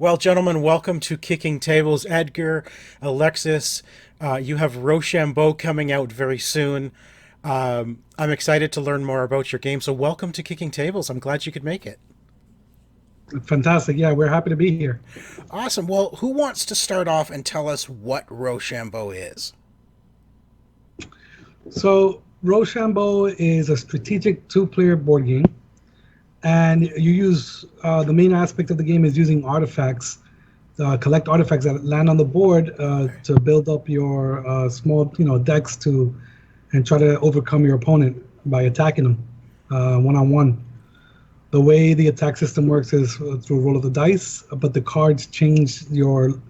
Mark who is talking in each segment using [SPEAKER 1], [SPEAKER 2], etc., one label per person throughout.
[SPEAKER 1] Well, gentlemen, welcome to Kicking Tables. Edgar, Alexis, you have Sham Bo coming out very soon. I'm excited to learn more about your game, so welcome to Kicking Tables. I'm glad you could make it.
[SPEAKER 2] Fantastic. Yeah, we're happy to be here.
[SPEAKER 1] Awesome. Well, who wants to start off and tell us what Sham Bo is?
[SPEAKER 2] So, Rochambeau is a strategic two-player board game, and you use the main aspect of the game is using artifacts, collect artifacts that land on the board
[SPEAKER 1] Okay.
[SPEAKER 2] to build up your small, decks to and try to overcome your opponent by attacking them one on one. The way the attack system works is through roll of the dice, but the cards change the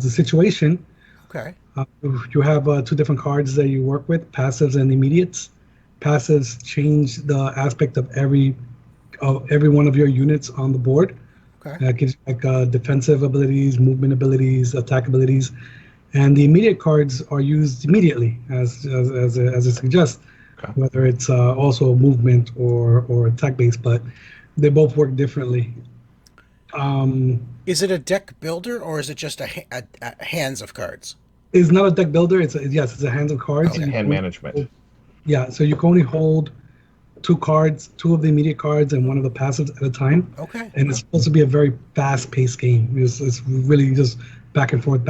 [SPEAKER 2] situation.
[SPEAKER 1] Okay.
[SPEAKER 2] You have two different cards that you work with, passives and immediates. Passives change the aspect of every one of your units on the board.
[SPEAKER 1] Okay.
[SPEAKER 2] Gives you like defensive abilities, movement abilities, attack abilities, and the immediate cards are used immediately, as it suggests,
[SPEAKER 3] Okay.
[SPEAKER 2] whether it's also movement or attack based, but they both work differently. Um,
[SPEAKER 1] Is it a deck builder or is it just a hands of cards?
[SPEAKER 2] it's not a deck builder. Yes, it's a hands of cards.
[SPEAKER 3] Like
[SPEAKER 1] Okay.
[SPEAKER 3] hand management.
[SPEAKER 2] Yeah, so you can only hold two cards, two of the immediate cards, and one of the passives at a time.
[SPEAKER 1] Okay.
[SPEAKER 2] And it's supposed to be a very fast-paced game. It's really just back and forth,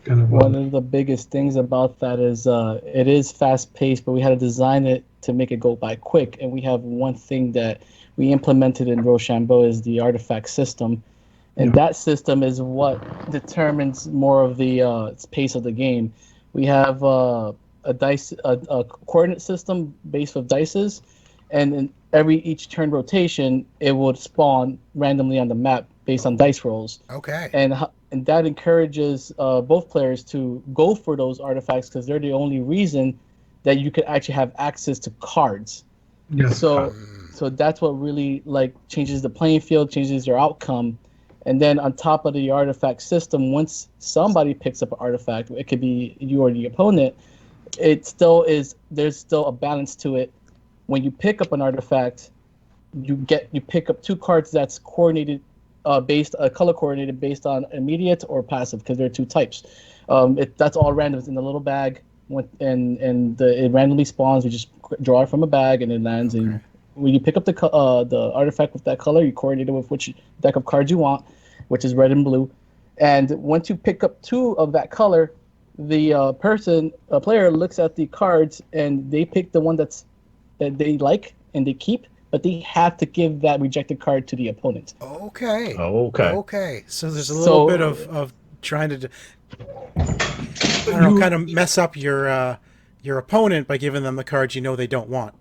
[SPEAKER 2] kind of.
[SPEAKER 4] One of the biggest things about that is it is fast paced, but we had to design it to make it go by quick. And we have one thing that we implemented in Rochambeau is the artifact system, and that system is what determines more of the pace of the game. We have a coordinate system based with dices, and in each turn rotation, it would spawn randomly on the map based on dice rolls.
[SPEAKER 1] Okay.
[SPEAKER 4] And that encourages both players to go for those artifacts because they're the only reason that you could actually have access to cards.
[SPEAKER 2] Yes.
[SPEAKER 4] So that's what really like changes the playing field, changes your outcome. And then on top of the artifact system, once somebody picks up an artifact, it could be you or the opponent, it still is there's still a balance to it. When you pick up an artifact, you pick up two cards that's coordinated color coordinated based on immediate or passive because there are two types. That's all random. It's in the little bag, it randomly spawns. You just draw it from a bag and it lands. Okay. And when you pick up the artifact with that color, you coordinate it with which deck of cards you want, which is red and blue. And once you pick up two of that color, the player looks at the cards and they pick the one that they like and they keep, but they have to give that rejected card to the opponent.
[SPEAKER 1] Okay.
[SPEAKER 3] Okay.
[SPEAKER 1] Okay. So there's a little bit of trying to, I don't know, kind of mess up your opponent by giving them the cards you know they don't want.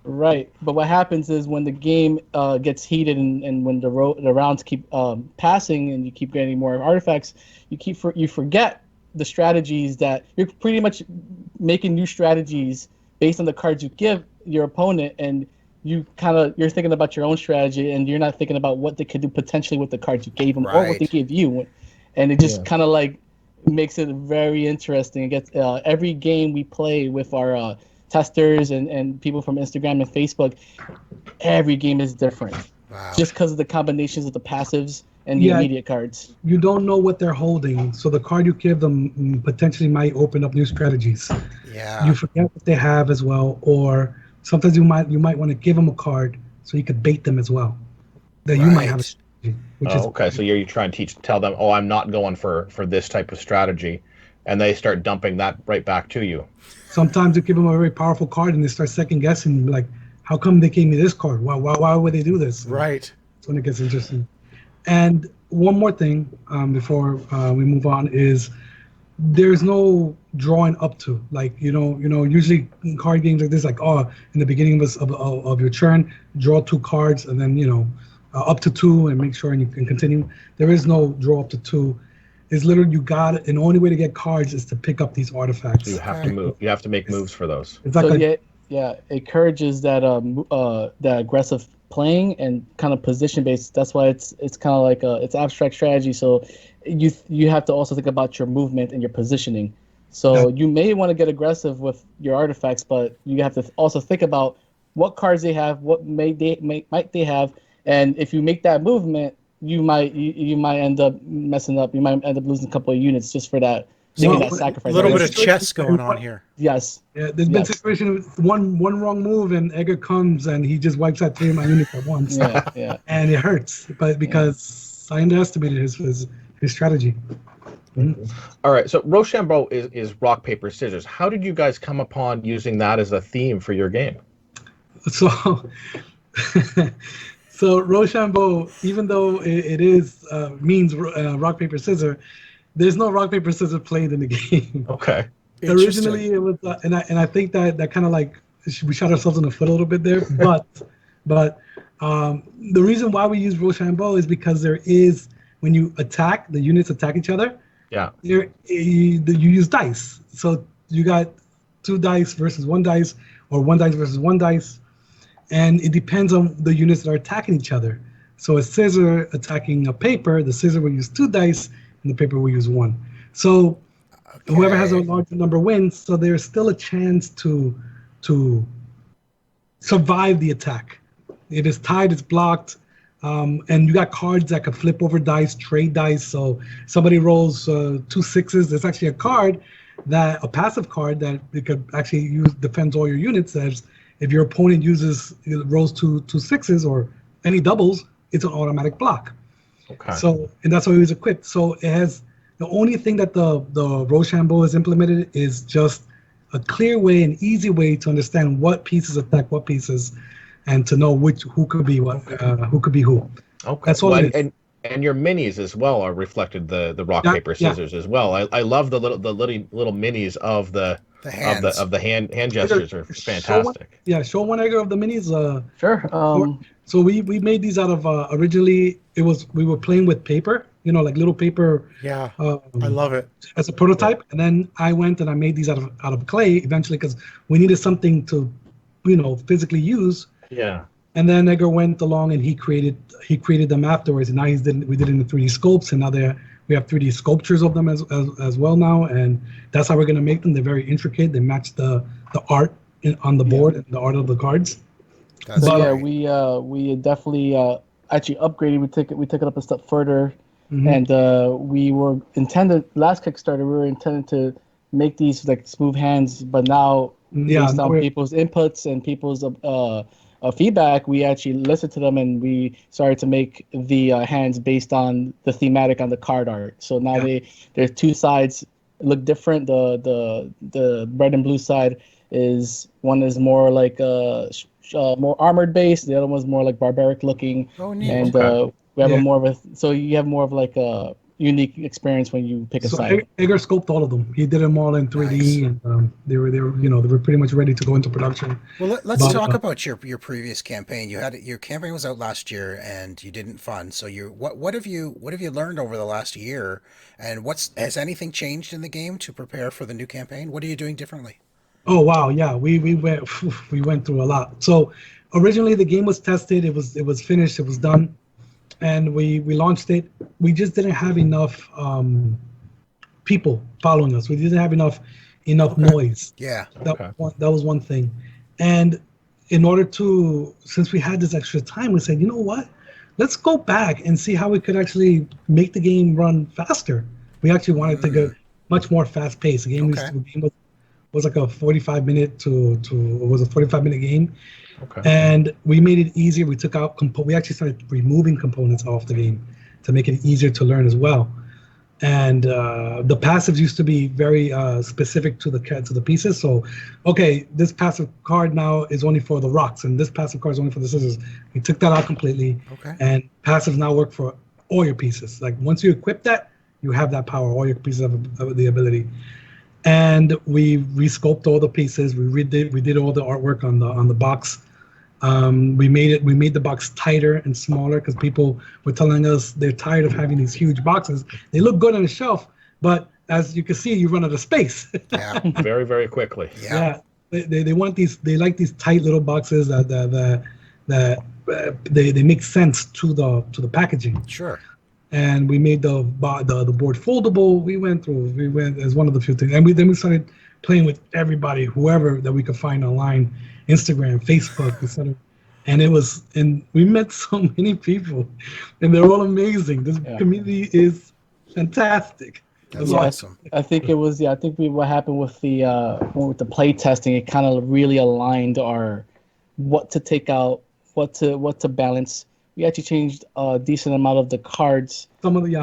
[SPEAKER 4] Right. But what happens is when the game gets heated and when the rounds keep passing and you keep getting more artifacts, you forget the strategies that you're pretty much making new strategies based on the cards you give your opponent, and you're thinking about your own strategy and you're not thinking about what they could do potentially with the cards you gave them or what they gave you, and it just kind of like makes it very interesting. It gets every game we play with our testers and people from Instagram and Facebook, every game is different.
[SPEAKER 1] Wow.
[SPEAKER 4] Just because of the combinations of the passives and the immediate cards.
[SPEAKER 2] You don't know what they're holding, so the card you give them potentially might open up new strategies.
[SPEAKER 1] Yeah.
[SPEAKER 2] You forget what they have as well, or sometimes you might want to give them a card so you could bait them as well. That you might have a strategy,
[SPEAKER 3] Okay. So you're trying to tell them, oh, I'm not going for this type of strategy, and they start dumping that right back to you.
[SPEAKER 2] Sometimes you give them a very powerful card and they start second guessing, like, how come they gave me this card? Why would they do this?
[SPEAKER 1] Right.
[SPEAKER 2] That's when it gets interesting. And one more thing before we move on is there's no drawing up to. Like, usually in card games like this, like, in the beginning of your turn, draw two cards and then, up to two and make sure you can continue. There is no draw up to two. It's literally the only way to get cards is to pick up these artifacts.
[SPEAKER 3] So you have to move. You have to make moves for those.
[SPEAKER 2] Exactly.
[SPEAKER 4] So it encourages that that aggressive playing and kind of position based. That's why it's kind of like it's abstract strategy. So you have to also think about your movement and your positioning. So you may want to get aggressive with your artifacts, but you have to also think about what cards they have, what might they have, and if you make that movement, you might end up messing up. You might end up losing a couple of units just for that making that
[SPEAKER 1] A
[SPEAKER 4] sacrifice.
[SPEAKER 1] little bit
[SPEAKER 4] Yes.
[SPEAKER 1] of chess going on here.
[SPEAKER 4] Yes.
[SPEAKER 2] Yeah, there's been
[SPEAKER 4] Yes.
[SPEAKER 2] situations with one wrong move and Edgar comes and he just wipes out 3 of my units at once.
[SPEAKER 4] Yeah.
[SPEAKER 2] And it hurts, but because I underestimated his strategy.
[SPEAKER 3] All right, so Rochambeau is rock paper scissors. How did you guys come upon using that as a theme for your game?
[SPEAKER 2] So, so Rochambeau, even though it is means rock paper scissors, there's no rock paper scissors played in the game.
[SPEAKER 3] Okay.
[SPEAKER 2] Originally, it was, and I think that kind of like we shot ourselves in the foot a little bit there. But the reason why we use Rochambeau is because there is, when you attack, the units attack each other.
[SPEAKER 3] Yeah.
[SPEAKER 2] You use dice. So you got 2 dice versus 1 dice, or 1 dice versus 1 dice, and it depends on the units that are attacking each other. So a scissor attacking a paper, the scissor will use 2 dice, and the paper will use 1. So whoever has a larger number wins. So there's still a chance to survive the attack. It is tied, it's blocked, and you got cards that could flip over dice, trade dice. So somebody rolls 2 6s. There's actually a card a passive card that it could actually use, defends all your units. As if your opponent rolls 2 6s or any doubles, it's an automatic block.
[SPEAKER 3] Okay.
[SPEAKER 2] So, and that's how it was equipped. So it has, the only thing that the Rochambeau has implemented is just a clear way, an easy way to understand what pieces attack what pieces, and to know who could be what, who could be who.
[SPEAKER 3] Okay.
[SPEAKER 2] That's all it is.
[SPEAKER 3] And your minis as well are reflected the rock paper scissors as well. I love the little minis of the
[SPEAKER 1] hands.
[SPEAKER 3] of the hand gestures are fantastic.
[SPEAKER 2] Show one Edgar of the minis.
[SPEAKER 4] Sure.
[SPEAKER 2] So we made these out of originally we were playing with paper, like little paper.
[SPEAKER 1] Yeah, I love it.
[SPEAKER 2] As a prototype, and then I went and I made these out of clay eventually because we needed something to, physically use.
[SPEAKER 3] Yeah.
[SPEAKER 2] And then Edgar went along and he created them afterwards, and now we did it in the 3D sculpts, and now we have 3D sculptures of them as well now, and that's how we're gonna make them. They're very intricate. They match the art on the board and the art of the cards.
[SPEAKER 4] We definitely actually upgraded. We took it up a step further, and we were intended last Kickstarter. We were intended to make these like smooth hands, but now based on people's inputs and people's feedback, we actually listened to them and we started to make the hands based on the thematic on the card art. So now there's 2 sides look different. The red and blue side one is more like more armored based. The other one's more like barbaric looking.
[SPEAKER 1] Oh, neat.
[SPEAKER 4] And we have you have more of like a unique experience when you pick a side.
[SPEAKER 2] Edgar scoped all of them. He did them all in 3D, and they were pretty much ready to go into production.
[SPEAKER 1] Well, let's talk about your previous campaign. Your campaign was out last year, and you didn't fund. So what have you learned over the last year, and has anything changed in the game to prepare for the new campaign? What are you doing differently?
[SPEAKER 2] Oh wow, yeah, we went through a lot. So originally the game was tested, it was finished, it was done, and we launched it. We just didn't have enough people following us. We didn't have enough noise.
[SPEAKER 1] Yeah,
[SPEAKER 2] that was one thing. And in order to, since we had this extra time, we said, you know what? Let's go back and see how we could actually make the game run faster. We actually wanted to go much more fast paced. The game was like a 45-minute was a 45-minute game.
[SPEAKER 3] Okay.
[SPEAKER 2] And we made it easier. We took out we actually started removing components off the game to make it easier to learn as well. And the passives used to be very specific to the pieces. So, okay, this passive card now is only for the rocks, and this passive card is only for the scissors. We took that out completely.
[SPEAKER 1] Okay.
[SPEAKER 2] And passives now work for all your pieces. Like once you equip that, you have that power. All your pieces have the ability. And we resculpted all the pieces. We did all the artwork on the box. We made the box tighter and smaller because people were telling us they're tired of having these huge boxes. They look good on the shelf, but as you can see, you run out of space.
[SPEAKER 1] Yeah.
[SPEAKER 3] Very, very quickly.
[SPEAKER 1] Yeah.
[SPEAKER 2] They want these. They like these tight little boxes that they make sense to the packaging.
[SPEAKER 1] Sure.
[SPEAKER 2] And we made the board foldable. We went as one of the few things, and then we started playing with everybody, whoever that we could find online, Instagram, Facebook, etc. and we met so many people, and they're all amazing. This community is fantastic.
[SPEAKER 1] That's awesome.
[SPEAKER 4] I think it was I think what happened with the play testing, it kind of really aligned our what to take out, what to balance. We actually changed a decent amount of the cards.
[SPEAKER 2] Some of the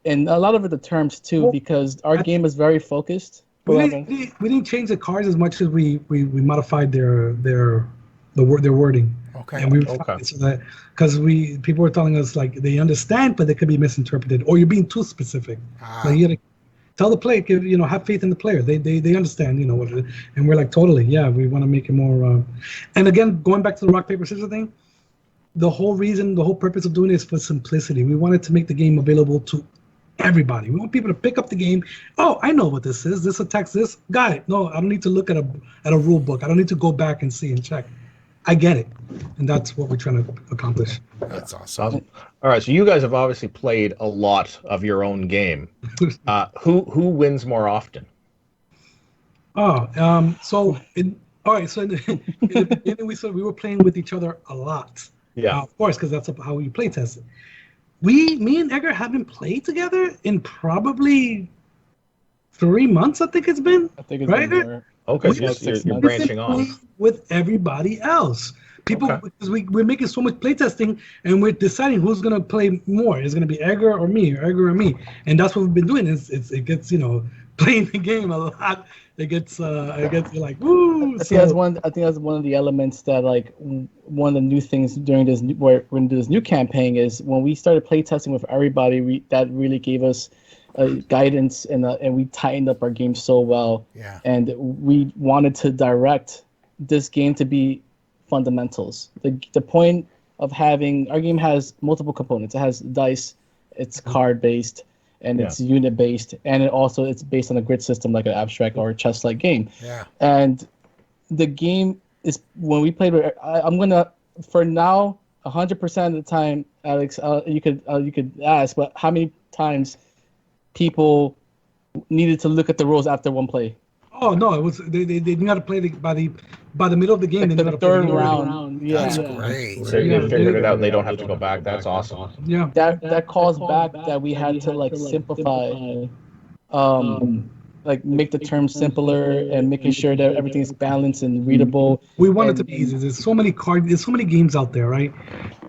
[SPEAKER 4] and a lot of it the terms too, because our game is very focused.
[SPEAKER 2] We didn't change the cards as much as we modified their wording.
[SPEAKER 1] Okay.
[SPEAKER 2] And we so that because people were telling us like they understand, but they could be misinterpreted, or you're being too specific. Like you gotta tell the player, have faith in the player. They understand, what it is. And we're like, totally, yeah, we want to make it more. And again, going back to the rock paper scissors thing, the whole purpose of doing it is for simplicity. We wanted to make the game available to everybody. We want people to pick up the game. Oh, I know what this is. This attacks this. Got it. No, I don't need to look at a rule book. I don't need to go back and see and check. I get it, and that's what we're trying to accomplish.
[SPEAKER 1] That's awesome.
[SPEAKER 3] All right, so you guys have obviously played a lot of your own game. Who wins more often?
[SPEAKER 2] So in the beginning we said we were playing with each other a lot.
[SPEAKER 3] Yeah,
[SPEAKER 2] of course, because that's how we play test it. Me and Edgar haven't played together in probably 3 months. I think it's been.
[SPEAKER 4] I think it's
[SPEAKER 2] right?
[SPEAKER 4] been more.
[SPEAKER 3] Okay, you're branching off
[SPEAKER 2] with everybody else. People, because we're making so much playtesting, and we're deciding who's gonna play more. Is it gonna be Edgar or me, or Edgar or me? And that's what we've been doing. It gets playing the game a lot. It gets like woo.
[SPEAKER 4] I think that's one of the elements that like one of the new things during this we're going to do this new campaign is when we started playtesting with everybody. That really gave us guidance and we tightened up our game so well.
[SPEAKER 1] Yeah.
[SPEAKER 4] And we wanted to direct this game to be fundamentals. The point of having our game has multiple components. It has dice, it's card based, and it's unit based, and it's based on a grid system like an abstract or a chess like game.
[SPEAKER 1] Yeah.
[SPEAKER 4] And the game is when we played with I'm gonna for now 100% of the time, Alex, you could ask, but how many times people needed to look at the rules after one play?
[SPEAKER 2] Oh no, it was they knew how to play by the middle of the game.
[SPEAKER 4] Like
[SPEAKER 2] they
[SPEAKER 4] the third round. Yeah,
[SPEAKER 1] that's great.
[SPEAKER 3] So they figured it out, and they don't have to go back. That's awesome.
[SPEAKER 2] Yeah,
[SPEAKER 4] that calls back that we had to like simplify, like make the terms simpler and making sure that everything's balanced and readable.
[SPEAKER 2] We want it to be easy. There's so many games out there, right?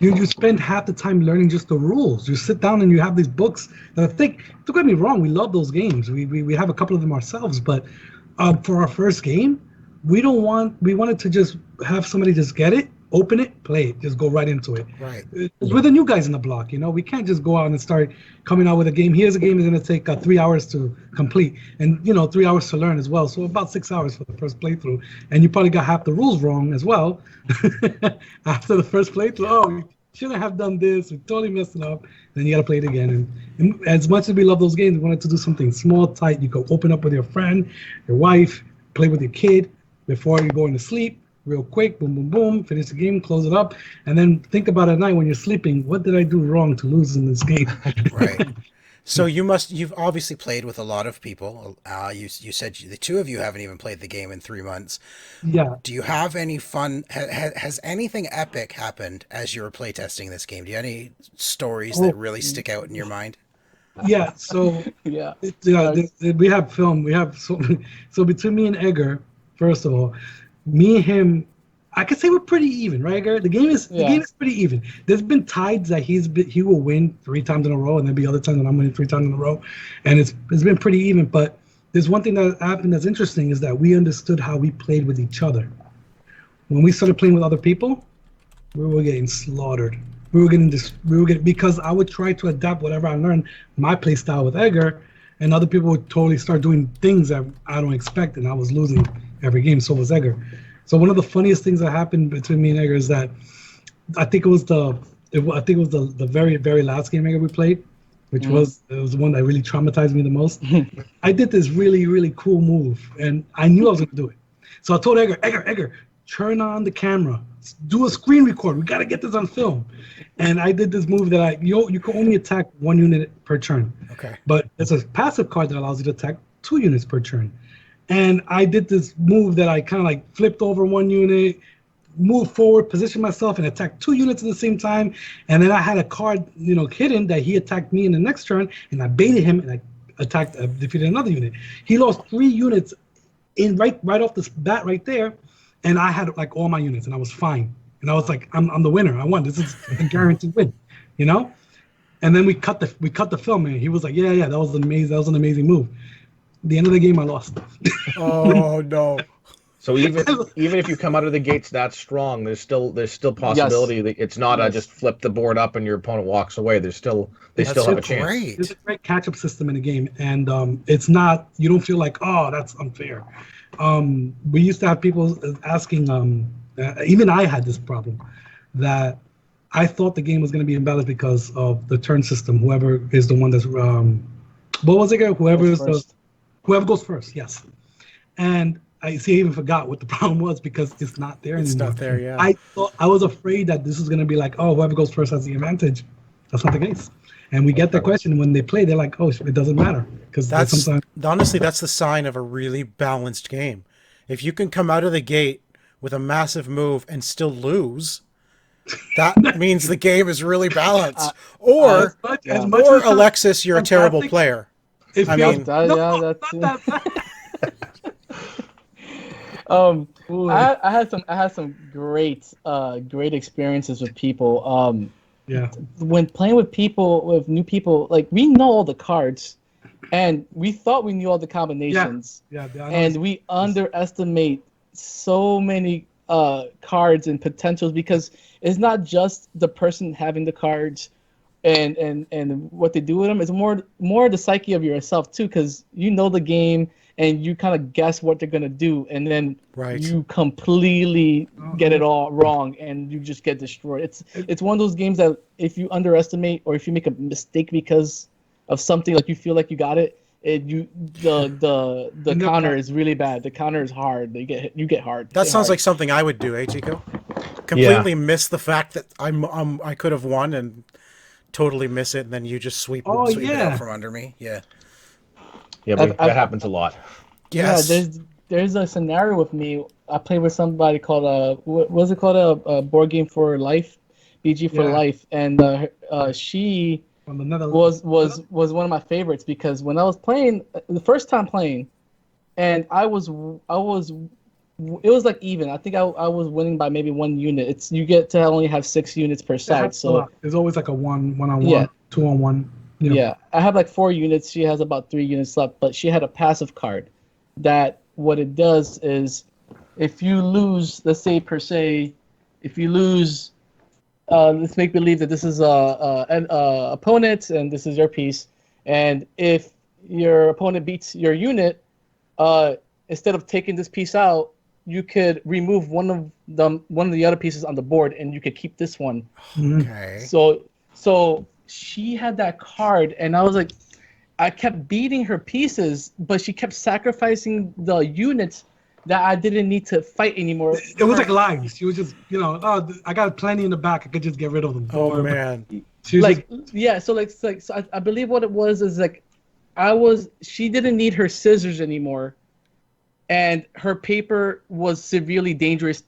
[SPEAKER 2] You spend half the time learning just the rules. You sit down and you have these books that I think, don't get me wrong, we love those games. We have a couple of them ourselves, but for our first game, we wanted to just have somebody just get it, open it, play it, just go right into it.
[SPEAKER 1] Right.
[SPEAKER 2] We're the new guys in the block, we can't just go out and start coming out with a game. Here's a game that's going to take 3 hours to complete, and 3 hours to learn as well. So about 6 hours for the first playthrough, and you probably got half the rules wrong as well. After the first playthrough, we shouldn't have done this. We totally messed it up. Then you got to play it again. And as much as we love those games, we wanted to do something small, tight. You go open up with your friend, your wife, play with your kid before you're going to sleep. Real quick, boom, boom, boom, finish the game, close it up, and then think about it at night when you're sleeping, what did I do wrong to lose in this game?
[SPEAKER 1] Right. So you've obviously played with a lot of people. You said the two of you haven't even played the game in 3 months.
[SPEAKER 2] Yeah.
[SPEAKER 1] Do you have any fun? Has anything epic happened as you were playtesting this game? Do you have any stories that really stick out in your mind?
[SPEAKER 2] Yeah. So we have film. We have so between me and Edgar, first of all, me and him, I could say we're pretty even, right, Edgar? The game is pretty even. There's been tides that he will win 3 times in a row, and there'll be other times when I'm winning 3 times in a row, and it's been pretty even. But there's one thing that happened that's interesting is that we understood how we played with each other. When we started playing with other people, we were getting slaughtered. We were getting because I would try to adapt whatever I learned my play style with Edgar, and other people would totally start doing things that I don't expect, and I was losing every game. So was Edgar. So one of the funniest things that happened between me and Edgar is that I think it was the very, very last game Edgar we played, which was the one that really traumatized me the most. I did this really, really cool move, and I knew I was gonna do it. So I told Edgar, turn on the camera, do a screen record. We gotta get this on film. And I did this move that you can only attack 1 unit per turn.
[SPEAKER 1] Okay.
[SPEAKER 2] But it's a passive card that allows you to attack 2 units per turn. And I did this move that I kind of like flipped over 1 unit, move forward, position myself, and attack 2 units at the same time. And then I had a card, hidden that he attacked me in the next turn, and I baited him and I defeated another unit. He lost 3 units in right off the bat right there, and I had like all my units, and I was fine. And I was like, I'm the winner. I won. This is a guaranteed win, And then we cut the film, and he was like, yeah, that was an amazing move. At the end of the game, I lost.
[SPEAKER 1] Oh no.
[SPEAKER 3] So even if you come out of the gates that strong, there's still possibility that it's not just flip the board up and your opponent walks away. They still have a chance.
[SPEAKER 1] Great.
[SPEAKER 2] There's a great catch-up system in the game, and it's not. You don't feel like, oh, that's unfair. We used to have people asking. Even I had this problem that I thought the game was going to be imbalanced because of the turn system. Whoever is the one that's what was it? Whoever goes first. Yes, and I even forgot what the problem was because it's not there anymore.
[SPEAKER 1] It's not there, yeah.
[SPEAKER 2] I was afraid that this was going to be like, oh, whoever goes first has the advantage. That's not the case. And we get that question when they play. They're like, oh, it doesn't matter. Because
[SPEAKER 1] honestly, that's the sign of a really balanced game. If you can come out of the gate with a massive move and still lose, that means the game is really balanced. Or Alexis, you're a terrible player.
[SPEAKER 4] I had some great experiences with people. When playing with new people, like we know all the cards, and we thought we knew all the combinations. And we underestimate so many cards and potentials because it's not just the person having the cards and what they do with them. It's more the psyche of yourself too, because you know the game. And you kind of guess what they're gonna do, and then you completely get it all wrong, and you just get destroyed. It's one of those games that if you underestimate or if you make a mistake because of something, like you feel like you got it, the counter is really bad. The counter is hard. You get hard.
[SPEAKER 1] That sounds like something I would do, Chico? Completely miss the fact that I could have won and totally miss it, and then you just sweep it out from under me. Yeah.
[SPEAKER 3] Yeah, but that happens a lot.
[SPEAKER 1] Yes.
[SPEAKER 4] Yeah, there's a scenario with me. I played with somebody called what was it called, a board game for life, BG for life, and she was one of my favorites because when I was playing the first time playing, and it was like even. I think I was winning by maybe 1 unit. You get to only have 6 units per side, so
[SPEAKER 2] there's always like a one-on-one, 2-on-1.
[SPEAKER 4] Yeah, I have like 4 units. She has about 3 units left, but she had a passive card that what it does is if you lose, let's say per se, if you lose, let's make believe that this is an opponent and this is your piece, and if your opponent beats your unit, instead of taking this piece out, you could remove one of the other pieces on the board, and you could keep this one.
[SPEAKER 1] Okay.
[SPEAKER 4] So she had that card, and I was like, I kept beating her pieces, but she kept sacrificing the units that I didn't need to fight anymore.
[SPEAKER 2] It was like lives. She was just, I got plenty in the back. I could just get rid of them.
[SPEAKER 1] Oh man.
[SPEAKER 4] So I believe what it was is like, she didn't need her scissors anymore, and her paper was severely dangerous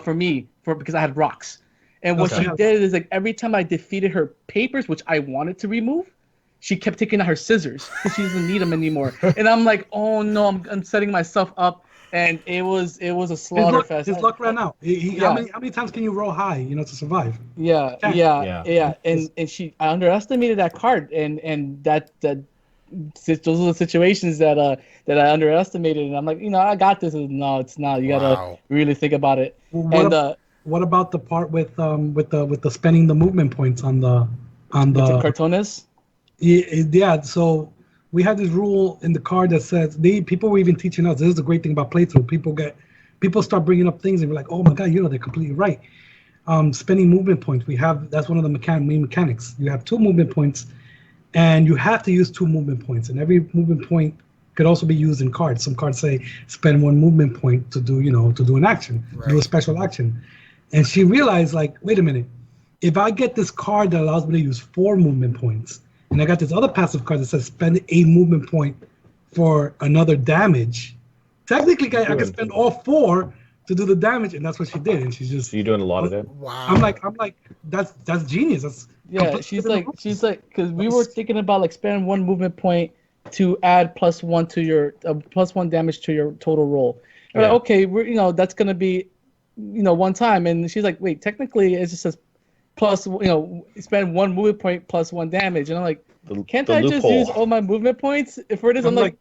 [SPEAKER 4] for me because I had rocks. And what she did is like every time I defeated her papers, which I wanted to remove, she kept taking out her scissors because she doesn't need them anymore. And I'm like, oh no, I'm setting myself up, and it was a slaughter fest.
[SPEAKER 2] His luck ran out. How many times can you roll high, to survive?
[SPEAKER 4] Yeah. And I underestimated that card, and that those are the situations that I underestimated, and I'm like, I got this. No, it's not. You gotta really think about it.
[SPEAKER 2] What about the part with the spending the movement points on the
[SPEAKER 4] cartoonist?
[SPEAKER 2] Yeah. So we had this rule in the card that says people were even teaching us. This is the great thing about playthrough. People start bringing up things and we're like, oh my god, they're completely right. Spending movement points. That's one of the main mechanics. You have 2 movement points, and you have to use 2 movement points. And every movement point could also be used in cards. Some cards say spend 1 movement point to do an action, do a special action. And she realized, like, wait a minute, if I get this card that allows me to use 4 movement points, and I got this other passive card that says spend a movement point for another damage, technically I can spend all 4 to do the damage, and that's what she did. And she's just.
[SPEAKER 3] So you're doing a lot of it.
[SPEAKER 1] Wow.
[SPEAKER 2] I'm like, that's genius. That's
[SPEAKER 4] Yeah,
[SPEAKER 2] completely
[SPEAKER 4] she's like, because we were thinking about like spending 1 movement point to add +1 to your +1 damage to your total roll. And we're like, okay, we're that's gonna be, one time. And she's like, wait, technically it just says plus, spend 1 movement point +1 damage. And I'm like, can't I just use all my movement points for this? I'm like,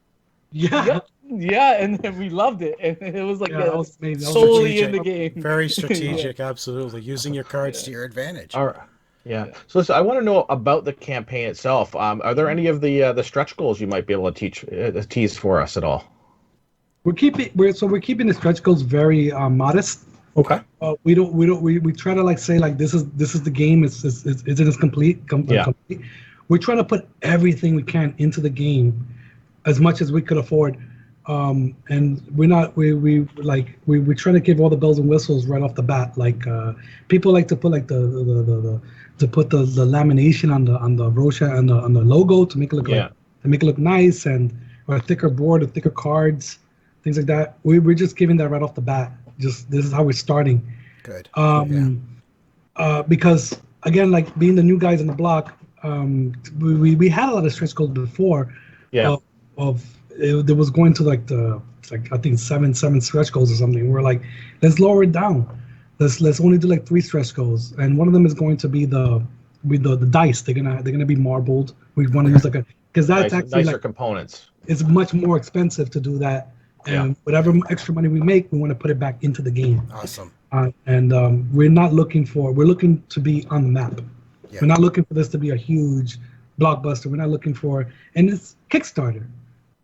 [SPEAKER 2] yeah.
[SPEAKER 4] Yeah, and then we loved it, and it was like
[SPEAKER 2] that was amazing. That was
[SPEAKER 4] solely
[SPEAKER 1] strategic.
[SPEAKER 4] in the game.
[SPEAKER 1] Very strategic, absolutely. Using your cards to your advantage.
[SPEAKER 3] All right. Yeah. So listen, I want to know about the campaign itself. Are there any of the stretch goals you might be able to tease for us at all?
[SPEAKER 2] We're keeping the stretch goals very modest.
[SPEAKER 3] Okay.
[SPEAKER 2] We try to like say like this is the game. It's complete. Complete. We're trying to put everything we can into the game, as much as we could afford. And we're not we try to give all the bells and whistles right off the bat. Like people like to put like the lamination on the Rocha and on the logo to make it look nice, and or a thicker board or thicker cards, things like that. We're just giving that right off the bat. Just this is how we're starting.
[SPEAKER 1] Good.
[SPEAKER 2] Because again, like being the new guys in the block, we had a lot of stretch goals before.
[SPEAKER 3] Yeah.
[SPEAKER 2] There was going to like I think seven stretch goals or something. We're like, let's lower it down. Let's only do like 3 stretch goals, and one of them is going to be the dice. They're gonna be marbled. We want to use like because that's actually
[SPEAKER 3] nicer
[SPEAKER 2] like
[SPEAKER 3] components.
[SPEAKER 2] It's much more expensive to do that, and whatever extra money we make, we want to put it back into the game.
[SPEAKER 1] Awesome.
[SPEAKER 2] We're looking to be on the map. Yeah. We're not looking for this to be a huge blockbuster. We're not looking for, and it's Kickstarter.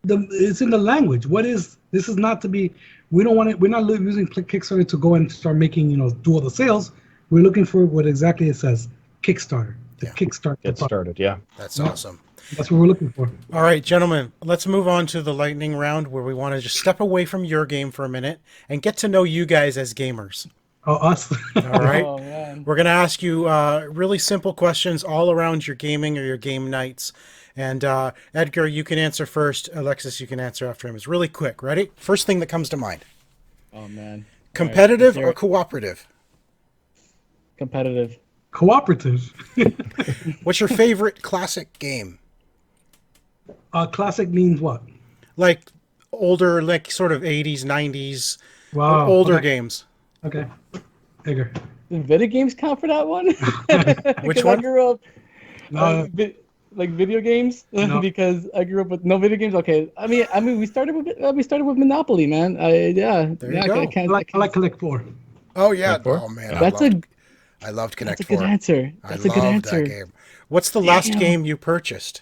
[SPEAKER 2] It's in the language. This is not to be. We don't want it. We're not using Kickstarter to go and start making do all the sales. We're looking for what exactly it says. Kickstarter. Kickstart.
[SPEAKER 3] Get started. Yeah.
[SPEAKER 1] That's awesome.
[SPEAKER 2] That's what we're looking for.
[SPEAKER 1] All right, gentlemen, let's move on to the lightning round, where we want to just step away from your game for a minute and get to know you guys as gamers.
[SPEAKER 2] Oh, us.
[SPEAKER 1] All right.
[SPEAKER 4] Oh, man.
[SPEAKER 1] We're going to ask you really simple questions all around your gaming or your game nights. And Edgar, you can answer first. Alexis, you can answer after him. It's really quick. Ready? First thing that comes to mind.
[SPEAKER 4] Oh, man.
[SPEAKER 1] Competitive or cooperative?
[SPEAKER 4] Competitive.
[SPEAKER 2] Cooperative.
[SPEAKER 1] What's your favorite classic game?
[SPEAKER 2] Classic means what?
[SPEAKER 1] Like older, like sort of 80s, 90s,
[SPEAKER 2] wow.
[SPEAKER 1] Older games.
[SPEAKER 2] Okay. Edgar.
[SPEAKER 4] Did video games count for that one?
[SPEAKER 1] Which one?
[SPEAKER 4] I grew up
[SPEAKER 2] No.
[SPEAKER 4] video games
[SPEAKER 2] No.
[SPEAKER 4] because I grew up with no video games. Okay, I mean we started with Monopoly, man.
[SPEAKER 1] There you go.
[SPEAKER 2] I like Collect 4.
[SPEAKER 1] Oh yeah.
[SPEAKER 3] Connect 4?
[SPEAKER 1] Oh man.
[SPEAKER 4] Yeah.
[SPEAKER 1] I loved Connect
[SPEAKER 4] That's a
[SPEAKER 1] 4.
[SPEAKER 4] good answer. That's a good answer.
[SPEAKER 1] That game. What's the last game you purchased?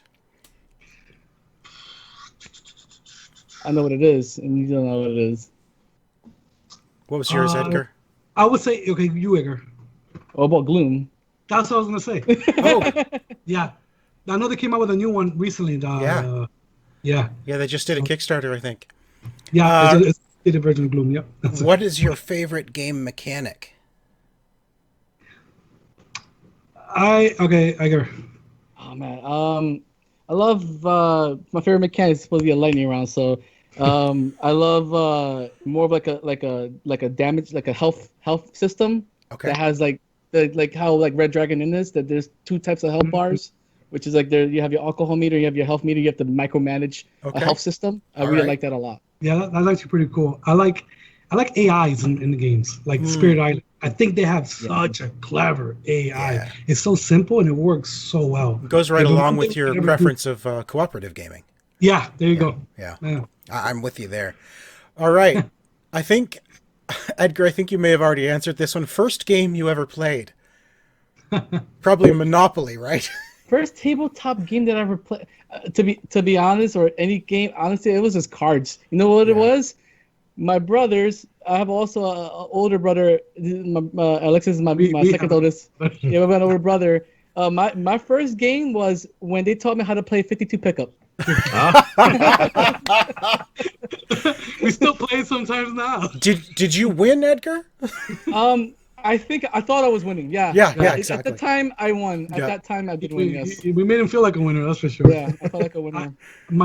[SPEAKER 4] I know what it is, and you don't know what it is.
[SPEAKER 1] What was yours, Edgar?
[SPEAKER 2] I would say, okay, you, Edgar.
[SPEAKER 4] What about Gloom?
[SPEAKER 2] That's what I was going to say.
[SPEAKER 1] Oh.
[SPEAKER 2] Yeah. I know they came out with a new one recently.
[SPEAKER 1] Yeah.
[SPEAKER 2] Yeah,
[SPEAKER 1] they just did a Kickstarter, I think.
[SPEAKER 2] Yeah, it's a version of Gloom, yep.
[SPEAKER 1] What is your favorite game mechanic?
[SPEAKER 2] Okay, Edgar.
[SPEAKER 4] Oh man, I love my favorite mechanic is supposed to be a lightning round. So, I love more of like a damage, like a health system that has like how like Red Dragon in this, that there's 2 types of health bars, which is like you have your alcohol meter, you have your health meter, you have to micromanage a health system. I really like that a lot.
[SPEAKER 2] Yeah, that's actually pretty cool. I like AIs in the games, like Spirit Island. I think they have such a clever AI. Yeah. It's so simple and it works so well.
[SPEAKER 1] It goes right along with your preference of cooperative gaming.
[SPEAKER 2] Yeah, there you go.
[SPEAKER 1] Yeah. I'm with you there. All right. I think, Edgar, you may have already answered this one. First game you ever played? Probably Monopoly, right?
[SPEAKER 4] First tabletop game that I ever played, to be honest, or any game, honestly, it was just cards. You know what it was? My brothers. I have also an older brother. Alexis is my second oldest. Yeah, my older brother. My first game was when they taught me how to play 52 pickup.
[SPEAKER 2] We still play sometimes now.
[SPEAKER 1] Did you win, Edgar?
[SPEAKER 4] I think I thought I was winning. Yeah.
[SPEAKER 1] Yeah,
[SPEAKER 2] yeah,
[SPEAKER 1] exactly.
[SPEAKER 4] At the time, I won. At
[SPEAKER 1] Yeah.
[SPEAKER 4] that time, I did win. Yes.
[SPEAKER 2] We made him feel like a winner. That's for sure.
[SPEAKER 4] Yeah, I felt like a winner.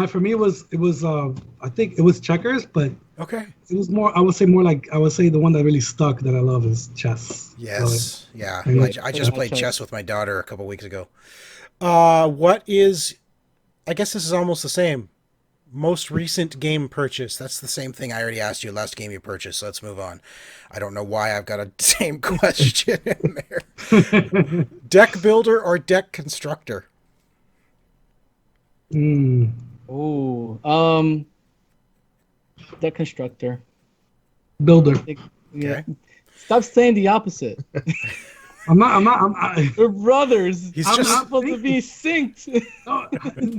[SPEAKER 2] For me it was I think it was checkers, but
[SPEAKER 1] Okay.
[SPEAKER 2] it was more. I would say the one that really stuck that I love is chess.
[SPEAKER 1] Yes. Yeah.
[SPEAKER 2] Yeah.
[SPEAKER 1] I just played chess with my daughter a couple weeks ago. What is? I guess this is almost the same. Most recent game purchase. That's the same thing I already asked you. Last game you purchased. So let's move on. I don't know why I've got a same question in there. Deck builder or deck constructor?
[SPEAKER 4] Ooh. Deck constructor.
[SPEAKER 2] Builder.
[SPEAKER 4] Yeah.
[SPEAKER 1] Okay.
[SPEAKER 4] Stop saying the opposite. We're brothers.
[SPEAKER 1] He's
[SPEAKER 4] I'm
[SPEAKER 1] just-
[SPEAKER 4] not supposed to be synced.
[SPEAKER 2] No,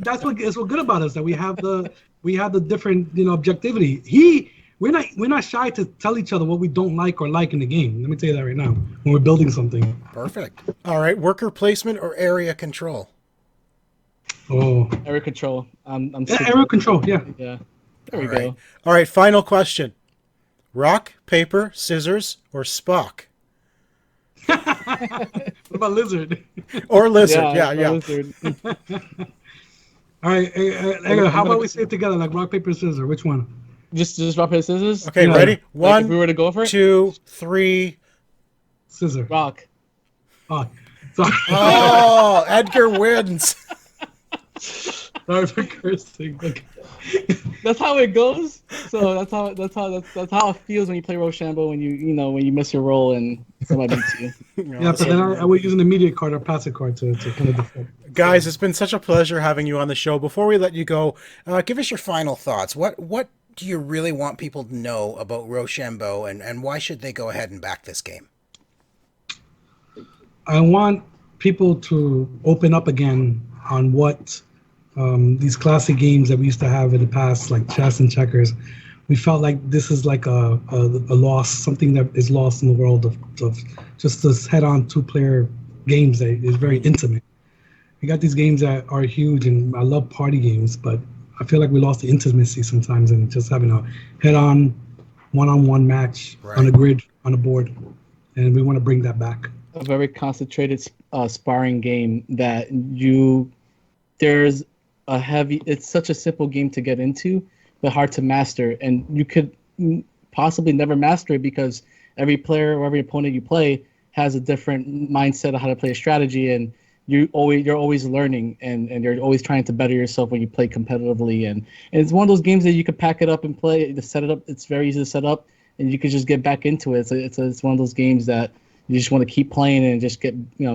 [SPEAKER 2] that's what's good about us, that we have the different objectivity. We're not shy to tell each other what we don't like or like in the game. Let me tell you that right now when we're building something.
[SPEAKER 1] Perfect. All right. Worker placement or area control?
[SPEAKER 2] Oh,
[SPEAKER 4] Area control. I'm
[SPEAKER 2] yeah,
[SPEAKER 4] super-
[SPEAKER 2] area control. Yeah.
[SPEAKER 4] Yeah. There we
[SPEAKER 1] All right.
[SPEAKER 4] go.
[SPEAKER 1] All right. Final question. Rock, paper, scissors, or Spock?
[SPEAKER 2] What about lizard?
[SPEAKER 1] Or lizard. Yeah.
[SPEAKER 4] Lizard.
[SPEAKER 2] All right, Edgar, how about we say it together, like rock paper scissors? Which one?
[SPEAKER 4] Just rock paper scissors.
[SPEAKER 1] Okay.
[SPEAKER 2] Yeah.
[SPEAKER 1] Ready?
[SPEAKER 4] Like,
[SPEAKER 1] One,
[SPEAKER 4] if we were to go for it.
[SPEAKER 1] 2, 3.
[SPEAKER 2] Scissor.
[SPEAKER 4] Rock.
[SPEAKER 2] Oh, sorry.
[SPEAKER 1] Oh, Edgar wins.
[SPEAKER 2] Sorry for cursing. Okay.
[SPEAKER 4] That's how it goes. So that's how it feels when you play Rochambeau, when you miss your roll and somebody beats you.
[SPEAKER 2] Yeah, but then I would use an immediate card or passive card to kind of defend.
[SPEAKER 1] Guys, it's been such a pleasure having you on the show. Before we let you go, give us your final thoughts. What do you really want people to know about Rochambeau, and why should they go ahead and back this game?
[SPEAKER 2] I want people to open up again on what these classic games that we used to have in the past, like chess and checkers. We felt like this is like a loss, something that is lost in the world of just this head-on two-player games that is very intimate. We got these games that are huge, and I love party games, but I feel like we lost the intimacy sometimes in just having a head-on, one-on-one match on a grid, on a board, and we want to bring that back.
[SPEAKER 4] A very concentrated sparring game that there's a heavy. It's such a simple game to get into, but hard to master, and you could possibly never master it because every player or every opponent you play has a different mindset of how to play a strategy, and you're always learning, and you're always trying to better yourself when you play competitively, and it's one of those games that you could pack it up and play. To set it up, it's very easy to set up, and you could just get back into it. It's one of those games that you just want to keep playing and just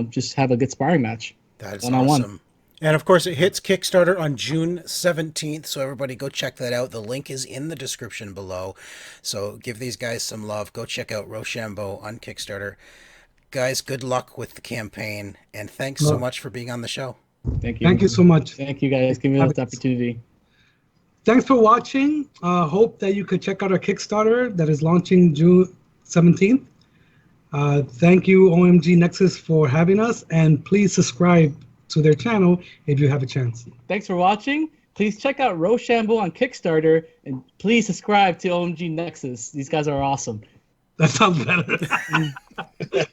[SPEAKER 4] just have a good sparring match.
[SPEAKER 1] That is
[SPEAKER 4] one-on-one.
[SPEAKER 1] awesome. And of course, it hits Kickstarter on June 17th. So everybody go check that out. The link is in the description below. So give these guys some love. Go check out Rochambeau on Kickstarter. Guys, good luck with the campaign. And thanks so much for being on the show.
[SPEAKER 4] Thank you.
[SPEAKER 2] Thank you so much.
[SPEAKER 4] Thank you guys. Give me this opportunity.
[SPEAKER 2] Thanks for watching. Hope that you could check out our Kickstarter that is launching June 17th. Thank you, OMG Nexus, for having us. And please subscribe to their channel if you have a chance.
[SPEAKER 4] Thanks for watching. Please check out Rochambeau on Kickstarter, and please subscribe to OMG Nexus. These guys are awesome.
[SPEAKER 2] That sounds better.